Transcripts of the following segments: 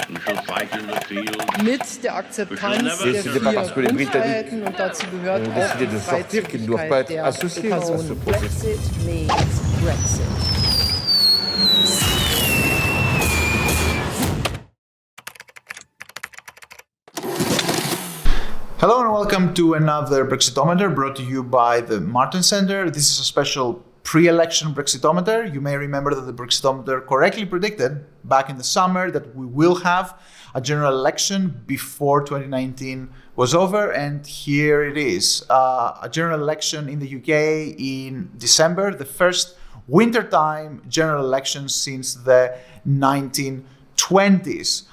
We shall fight in the field. Mit der Akzeptanz der C'est pas parce que les vier Britanniques Grundfreiheiten und dazu gehört ont auch décidé die de sortir qu'ils ne doivent pas Freizügigkeit être der associés à ce Personen. processus. Brexit means Brexit. Hello and welcome to another Brexitometer brought to you by the Martin Center. This is a special pre-election Brexitometer. You may remember that the Brexitometer correctly predicted back in the summer that we will have a general election before 2019 was over, and here it is. A general election in the UK in December, the first wintertime general election since the 1920s.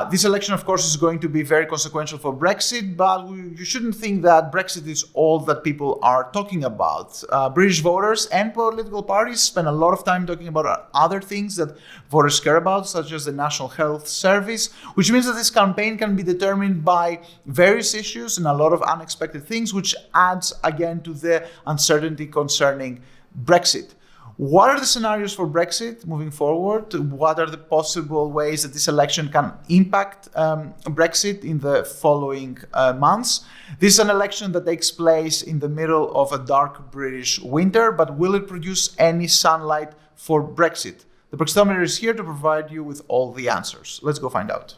This election, of course, is going to be very consequential for Brexit, but you shouldn't think that Brexit is all that people are talking about. British voters and political parties spend a lot of time talking about other things that voters care about, such as the National Health Service, which means that this campaign can be determined by various issues and a lot of unexpected things, which adds again to the uncertainty concerning Brexit. What are the scenarios for Brexit moving forward? What are the possible ways that this election can impact Brexit in the following months? This is an election that takes place in the middle of a dark British winter, but will it produce any sunlight for Brexit? The Brexitometer is here to provide you with all the answers. Let's go find out.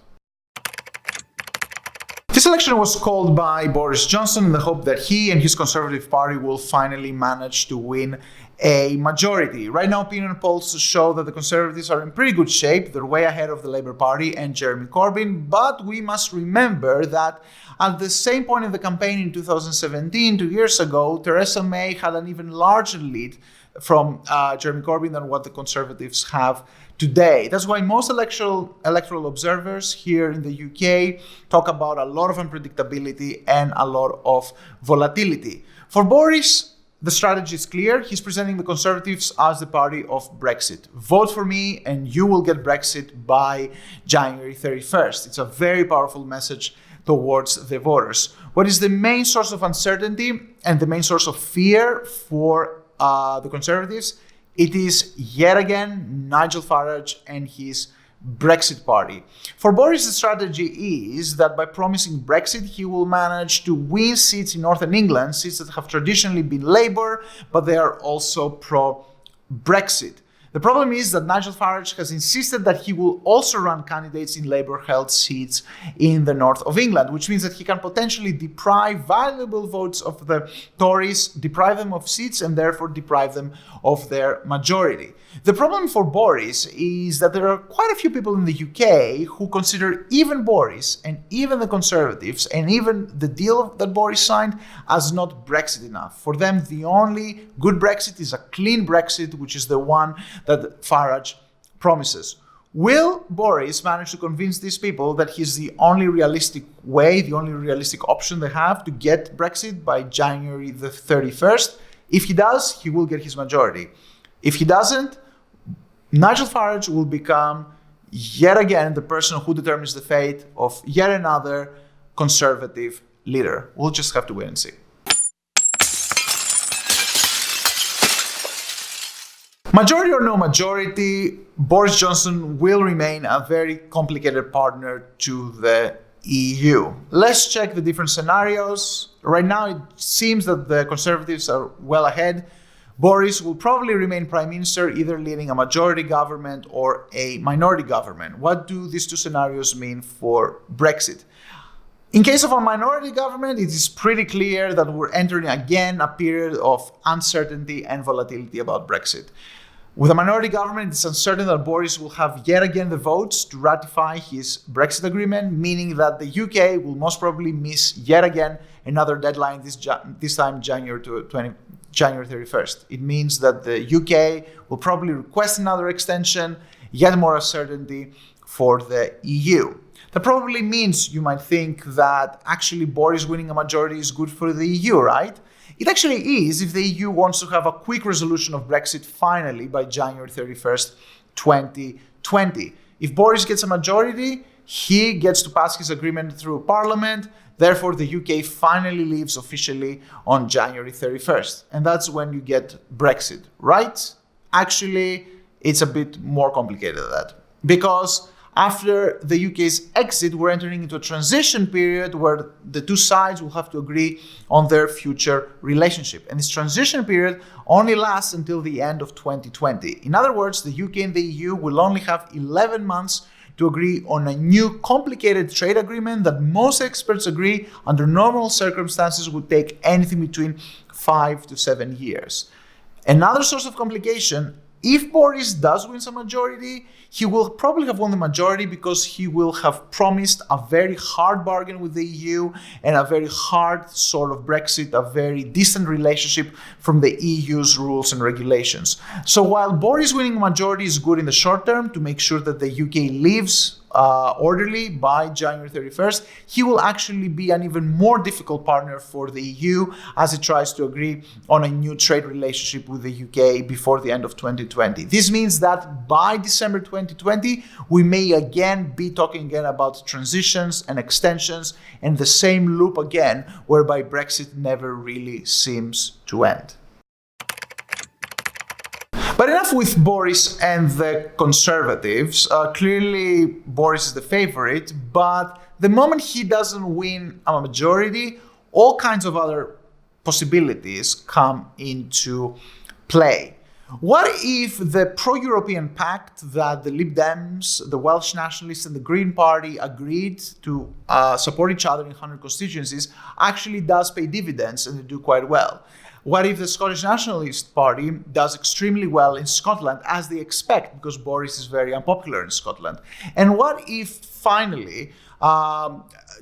This election was called by Boris Johnson in the hope that he and his Conservative Party will finally manage to win a majority. Right now, opinion polls show that the Conservatives are in pretty good shape. They're way ahead of the Labour Party and Jeremy Corbyn, but we must remember that at the same point in the campaign in 2017, 2 years ago, Theresa May had an even larger lead from Jeremy Corbyn than what the Conservatives have today. That's why most electoral observers here in the UK talk about a lot of unpredictability and a lot of volatility. For Boris, the strategy is clear. He's presenting the Conservatives as the party of Brexit. Vote for me and you will get Brexit by January 31st. It's a very powerful message towards the voters. What is the main source of uncertainty and the main source of fear for the Conservatives? It is yet again Nigel Farage and his Brexit party. For Boris, the strategy is that by promising Brexit, he will manage to win seats in Northern England, seats that have traditionally been Labour, but they are also pro-Brexit. The problem is that Nigel Farage has insisted that he will also run candidates in Labour-held seats in the north of England, which means that he can potentially deprive valuable votes of the Tories, deprive them of seats, and therefore deprive them of their majority. The problem for Boris is that there are quite a few people in the UK who consider even Boris and even the Conservatives and even the deal that Boris signed as not Brexit enough. For them, the only good Brexit is a clean Brexit, which is the one that Farage promises. Will Boris manage to convince these people that he's the only realistic way, the only realistic option they have to get Brexit by January the 31st? If he does, he will get his majority. If he doesn't, Nigel Farage will become yet again the person who determines the fate of yet another Conservative leader. We'll just have to wait and see. Majority or no majority, Boris Johnson will remain a very complicated partner to the EU. Let's check the different scenarios. Right now, it seems that the Conservatives are well ahead. Boris will probably remain prime minister, either leading a majority government or a minority government. What do these two scenarios mean for Brexit? In case of a minority government, it is pretty clear that we're entering again a period of uncertainty and volatility about Brexit. With a minority government, it's uncertain that Boris will have yet again the votes to ratify his Brexit agreement, meaning that the UK will most probably miss yet again another deadline, this time January 31st. It means that the UK will probably request another extension, yet more uncertainty for the EU. That probably means you might think that actually Boris winning a majority is good for the EU, right? It actually is if the EU wants to have a quick resolution of Brexit finally by January 31st, 2020. If Boris gets a majority, he gets to pass his agreement through Parliament. Therefore, the UK finally leaves officially on January 31st. And that's when you get Brexit, right? Actually, it's a bit more complicated than that. Because after the UK's exit, we're entering into a transition period where the two sides will have to agree on their future relationship. And this transition period only lasts until the end of 2020. In other words, the UK and the EU will only have 11 months to agree on a new complicated trade agreement that most experts agree under normal circumstances would take anything between 5 to 7 years. Another source of complication, if Boris does win some majority, he will probably have won the majority because he will have promised a very hard bargain with the EU and a very hard sort of Brexit, a very distant relationship from the EU's rules and regulations. So while Boris winning a majority is good in the short term to make sure that the UK leaves orderly by January 31st, he will actually be an even more difficult partner for the EU as it tries to agree on a new trade relationship with the UK before the end of 2020. This means that by December 2020, we may again be talking again about transitions and extensions and the same loop again, whereby Brexit never really seems to end. But enough with Boris and the Conservatives. Clearly, Boris is the favorite, but the moment he doesn't win a majority, all kinds of other possibilities come into play. What if the pro-European pact that the Lib Dems, the Welsh Nationalists and the Green Party agreed to support each other in 100 constituencies actually does pay dividends and they do quite well? What if the Scottish Nationalist Party does extremely well in Scotland, as they expect, because Boris is very unpopular in Scotland? And what if, finally,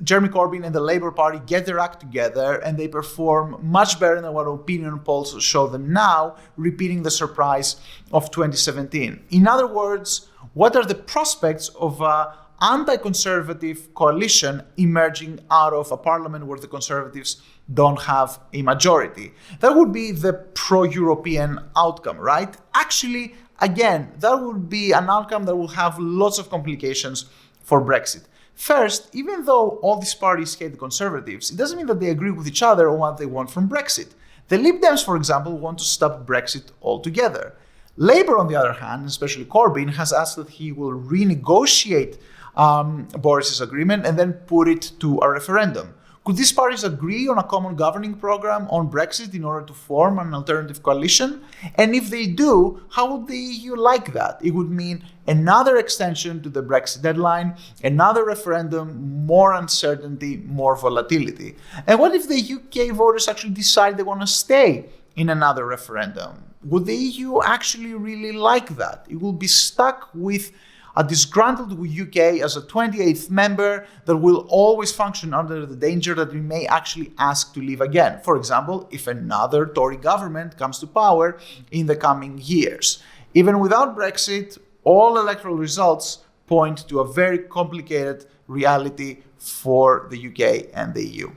Jeremy Corbyn and the Labour Party get their act together and they perform much better than what opinion polls show them now, repeating the surprise of 2017? In other words, what are the prospects of an anti-conservative coalition emerging out of a parliament where the Conservatives don't have a majority? That would be the pro-European outcome, right? Actually, again, that would be an outcome that will have lots of complications for Brexit. First, even though all these parties hate the Conservatives, it doesn't mean that they agree with each other on what they want from Brexit. The Lib Dems, for example, want to stop Brexit altogether. Labour, on the other hand, especially Corbyn, has asked that he will renegotiate Boris's agreement and then put it to a referendum. Could these parties agree on a common governing program on Brexit in order to form an alternative coalition? And if they do, how would the EU like that? It would mean another extension to the Brexit deadline, another referendum, more uncertainty, more volatility. And what if the UK voters actually decide they want to stay in another referendum? Would the EU actually really like that? It will be stuck with a disgruntled UK as a 28th member that will always function under the danger that we may actually ask to leave again. For example, if another Tory government comes to power in the coming years. Even without Brexit, all electoral results point to a very complicated reality for the UK and the EU.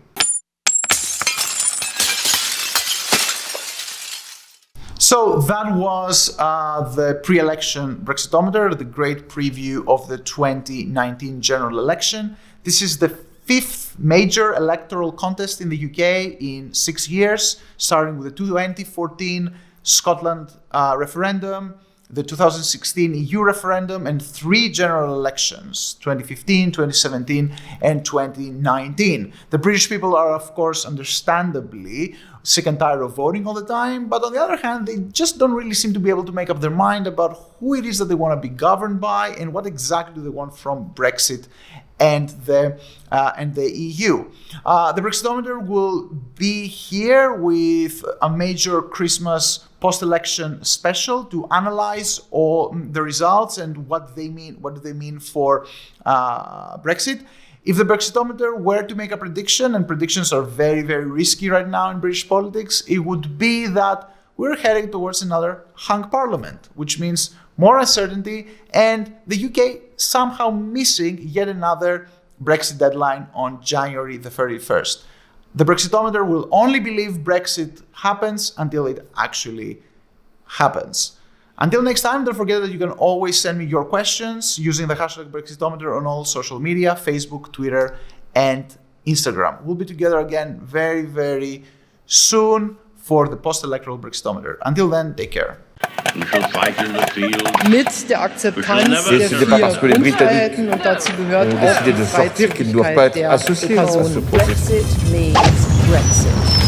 So that was the pre-election Brexitometer, the great preview of the 2019 general election. This is the fifth major electoral contest in the UK in 6 years, starting with the 2014 Scotland referendum, the 2016 EU referendum, and 3 general elections, 2015, 2017, and 2019. The British people are, of course, understandably sick and tired of voting all the time, but on the other hand, they just don't really seem to be able to make up their mind about who it is that they want to be governed by and what exactly do they want from Brexit and the EU. The Brexitometer will be here with a major Christmas post-election special to analyze all the results and what they mean. What do they mean for Brexit? If the Brexitometer were to make a prediction, and predictions are very, very risky right now in British politics, it would be that we're heading towards another hung parliament, which means more uncertainty and the UK somehow missing yet another Brexit deadline on January the 31st. The Brexitometer will only believe Brexit happens until it actually happens. Until next time, don't forget that you can always send me your questions using the hashtag Brexitometer on all social media, Facebook, Twitter, and Instagram. We'll be together again very, very soon for the post-electoral Brexitometer. Until then, take care. We shall fight in the field. Mit der Akzeptanz der C'était vier pas parce que les Britanniques Grundfreiheiten und dazu gehört ont auch décidé die de sortir qu'ils ne doivent pas Freizügigkeit être der associés à ce Personen. processus. Brexit means Brexit.